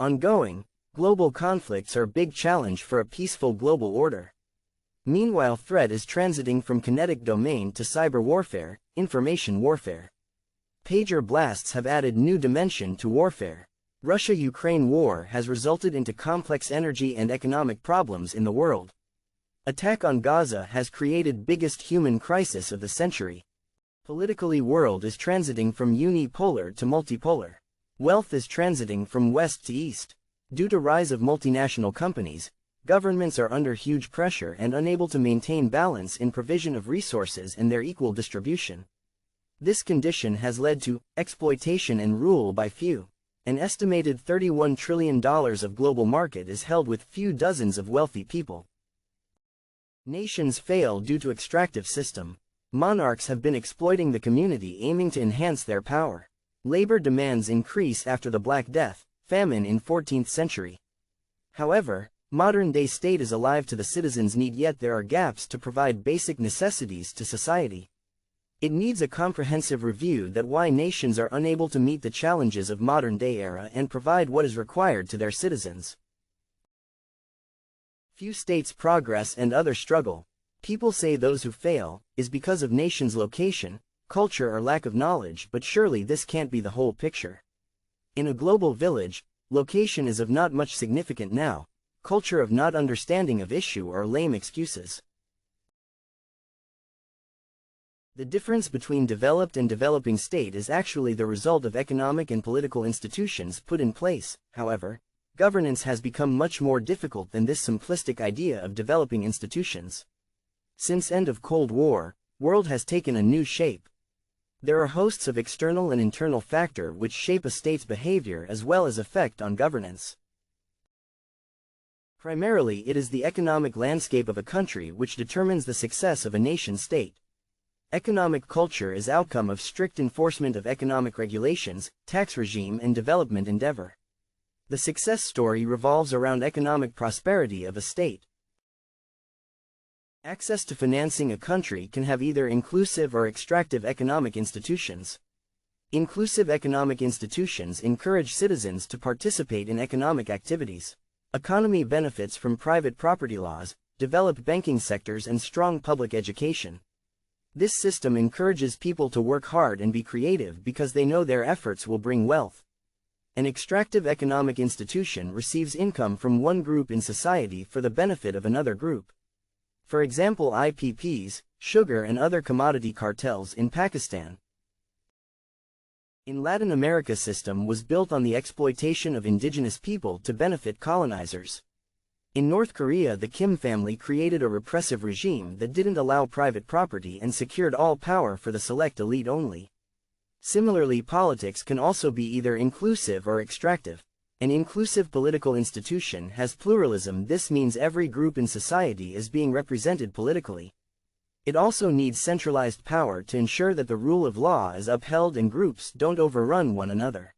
Ongoing, global conflicts are a big challenge for a peaceful global order. Meanwhile, threat is transiting from kinetic domain to cyber warfare, information warfare. Pager blasts have added new dimension to warfare. Russia-Ukraine war has resulted into complex energy and economic problems in the world. Attack on Gaza has created biggest human crisis of the century. Politically, world is transiting from unipolar to multipolar. Wealth is transiting from west to east. Due to rise of multinational companies, governments are under huge pressure and unable to maintain balance in provision of resources and their equal distribution. This condition has led to exploitation and rule by few. An estimated $31 trillion of global market is held with few dozens of wealthy people. Nations fail due to extractive system. Monarchs have been exploiting the community, aiming to enhance their power. Labor demands increase after the Black Death, famine in 14th century. However, modern-day state is alive to the citizens' need, yet there are gaps to provide basic necessities to society. It needs a comprehensive review that why nations are unable to meet the challenges of modern-day era and provide what is required to their citizens. Few states progress and others struggle. People say those who fail is because of nation's location, culture or lack of knowledge, but surely this can't be the whole picture. In a global village, location is of not much significance now, culture of not understanding of issue or lame excuses. The difference between developed and developing state is actually the result of economic and political institutions put in place. However, governance has become much more difficult than this simplistic idea of developing institutions. Since end of Cold War, world has taken a new shape. There are hosts of external and internal factors which shape a state's behavior as well as effect on governance. Primarily, it is the economic landscape of a country which determines the success of a nation-state. Economic culture is outcome of strict enforcement of economic regulations, tax regime and development endeavor. The success story revolves around economic prosperity of a state. Access to financing a country can have either inclusive or extractive economic institutions. Inclusive economic institutions encourage citizens to participate in economic activities. Economy benefits from private property laws, developed banking sectors and strong public education. This system encourages people to work hard and be creative because they know their efforts will bring wealth. An extractive economic institution receives income from one group in society for the benefit of another group. For example, IPPs, sugar and other commodity cartels in Pakistan. In Latin America, system was built on the exploitation of indigenous people to benefit colonizers. In North Korea, the Kim family created a repressive regime that didn't allow private property and secured all power for the select elite only. Similarly, politics can also be either inclusive or extractive. An inclusive political institution has pluralism. This means every group in society is being represented politically. It also needs centralized power to ensure that the rule of law is upheld and groups don't overrun one another.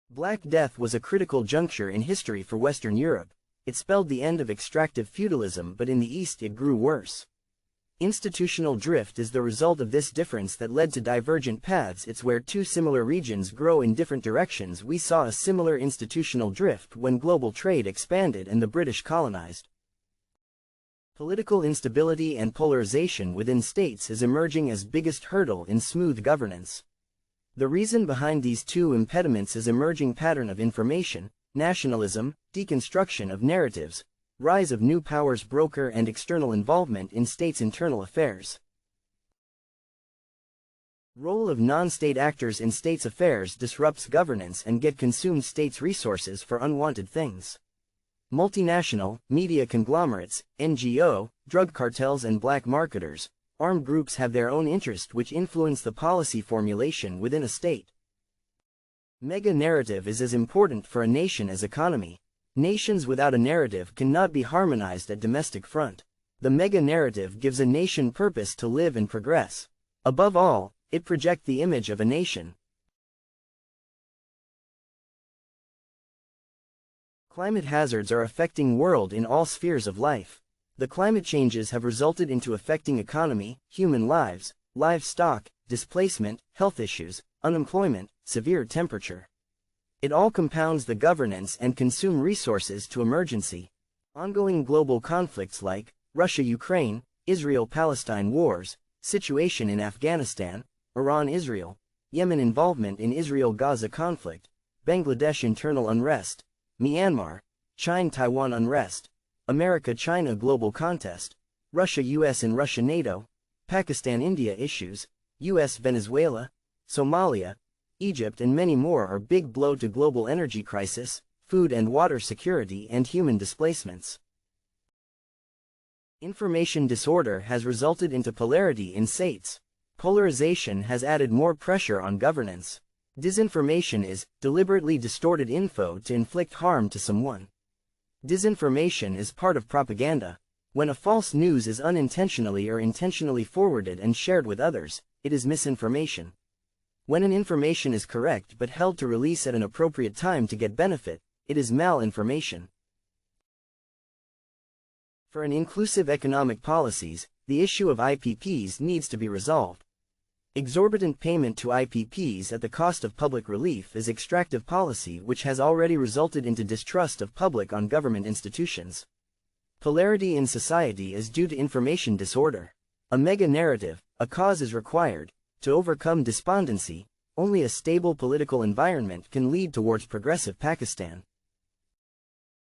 Black Death was a critical juncture in history for Western Europe. It spelled the end of extractive feudalism, but in the East it grew worse. Institutional drift is the result of this difference that led to divergent paths. It's where two similar regions grow in different directions. We saw a similar institutional drift when global trade expanded and the British colonized. Political instability and polarization within states is emerging as biggest hurdle in smooth governance. The reason behind these two impediments is emerging pattern of information, nationalism, deconstruction of narratives, rise of new powers broker and external involvement in states' internal affairs. Role of non-state actors in states' affairs disrupts governance and get consumed states' resources for unwanted things. Multinational, media conglomerates, NGO, drug cartels and black marketers, armed groups have their own interest which influence the policy formulation within a state. Mega-narrative is as important for a nation as economy. Nations without a narrative cannot be harmonized at domestic front. The mega-narrative gives a nation purpose to live and progress. Above all, it projects the image of a nation. Climate hazards are affecting world in all spheres of life. The climate changes have resulted into affecting economy, human lives, livestock, displacement, health issues, unemployment, severe temperature. It all compounds the governance and consume resources to emergency. Ongoing global conflicts like Russia-Ukraine, Israel-Palestine wars, situation in Afghanistan, Iran-Israel, Yemen involvement in Israel-Gaza conflict, Bangladesh internal unrest, Myanmar, China-Taiwan unrest, America-China global contest, Russia-US and Russia-NATO, Pakistan-India issues, US-Venezuela, Somalia, Egypt and many more are big blow to global energy crisis, food and water security and human displacements. Information disorder has resulted into polarity in states. Polarization has added more pressure on governance. Disinformation is deliberately distorted info to inflict harm to someone. Disinformation is part of propaganda. When a false news is unintentionally or intentionally forwarded and shared with others, it is misinformation. When an information is correct but held to release at an appropriate time to get benefit, it is malinformation. For an inclusive economic policies, the issue of IPPs needs to be resolved. Exorbitant payment to IPPs at the cost of public relief is extractive policy which has already resulted into distrust of public on government institutions. Polarity in society is due to information disorder. A mega-narrative, a cause is required. To overcome despondency, only a stable political environment can lead towards progressive Pakistan.